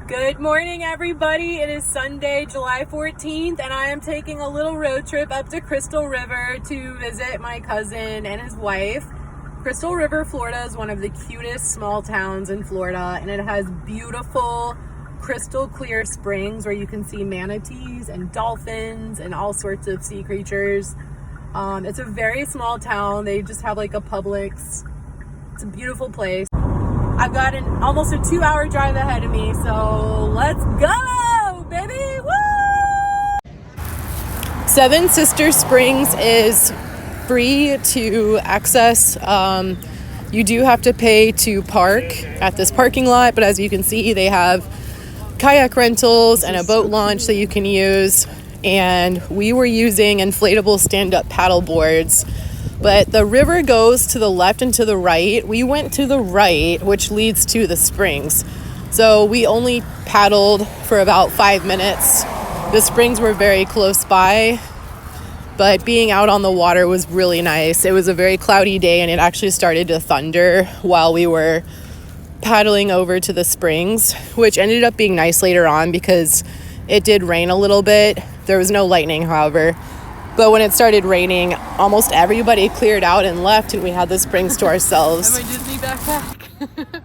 Good morning, everybody. It is Sunday, July 14th, and I am taking a little road trip up to Crystal River to visit my cousin and his wife. Crystal River, Florida is one of the cutest small towns in Florida, and it has beautiful crystal clear springs where you can see manatees and dolphins and all sorts of sea creatures. It's a very small town. They just have like a Publix. It's a beautiful place. I've got almost a 2-hour drive ahead of me, so let's go, baby! Woo! Seven Sister Springs is free to access. You do have to pay to park at this parking lot, but as you can see, they have kayak rentals and a boat launch that you can use. And we were using inflatable stand-up paddle boards. But the river goes to the left and to the right. We went to the right, which leads to the springs. So we only paddled for about 5 minutes. The springs were very close by, but being out on the water was really nice. It was a very cloudy day, and it actually started to thunder while we were paddling over to the springs, which ended up being nice later on because it did rain a little bit. There was no lightning, however. But when it started raining, almost everybody cleared out and left, and we had the springs to ourselves. And my Disney backpack.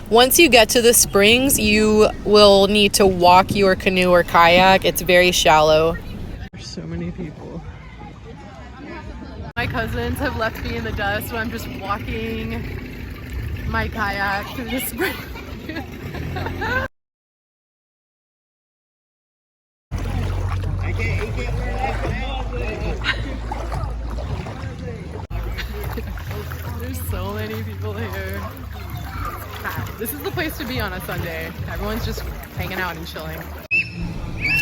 Once you get to the springs, you will need to walk your canoe or kayak. It's very shallow. There's so many people. My cousins have left me in the dust, so I'm just walking my kayak through the spring. There's so many people here. This is the place to be on a Sunday. Everyone's just hanging out and chilling.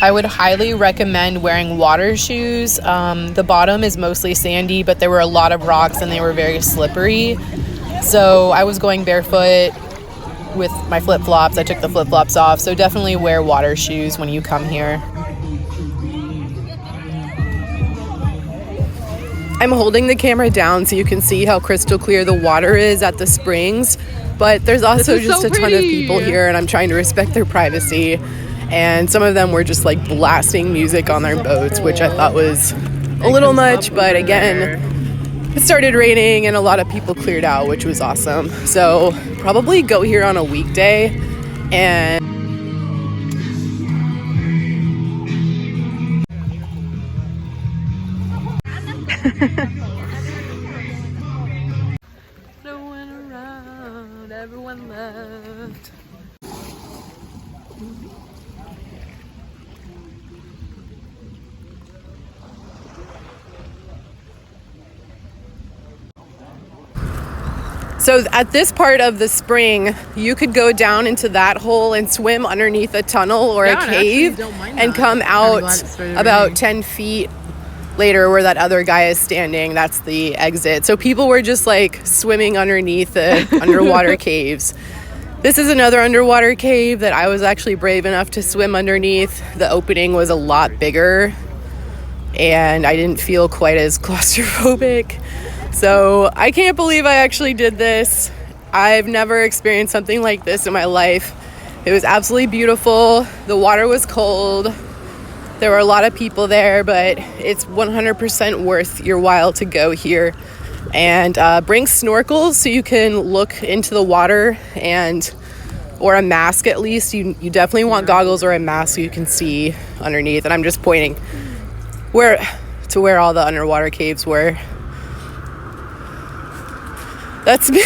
I would highly recommend wearing water shoes. The bottom is mostly sandy, but there were a lot of rocks and they were very slippery. So I was going barefoot with my flip-flops. I took the flip-flops off. So definitely wear water shoes when you come here. I'm holding the camera down so you can see how crystal clear the water is at the springs, but there's also just a ton of people here, and I'm trying to respect their privacy. And some of them were just like blasting music on their boats, which I thought was a little much, but again, it started raining and a lot of people cleared out, which was awesome. So probably go here on a weekday and No one around, everyone left. so at this part of the spring, you could go down into that hole and swim underneath a tunnel or a cave and come out about 10 feet later where that other guy is standing. That's the exit. So people were just like swimming underneath the underwater caves. This is another underwater cave that I was actually brave enough to swim underneath. The opening was a lot bigger and I didn't feel quite as claustrophobic. So I can't believe I actually did this. I've never experienced something like this in my life. It was absolutely beautiful. The water was cold. There were a lot of people there, but it's 100% worth your while to go here. And bring snorkels so you can look into the water, or a mask at least. You definitely want goggles or a mask so you can see underneath. And I'm just pointing where all the underwater caves were. That's me.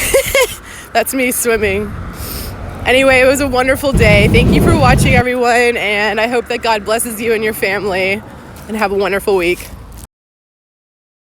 That's me swimming. Anyway, it was a wonderful day. Thank you for watching, everyone, and I hope that God blesses you and your family, and have a wonderful week.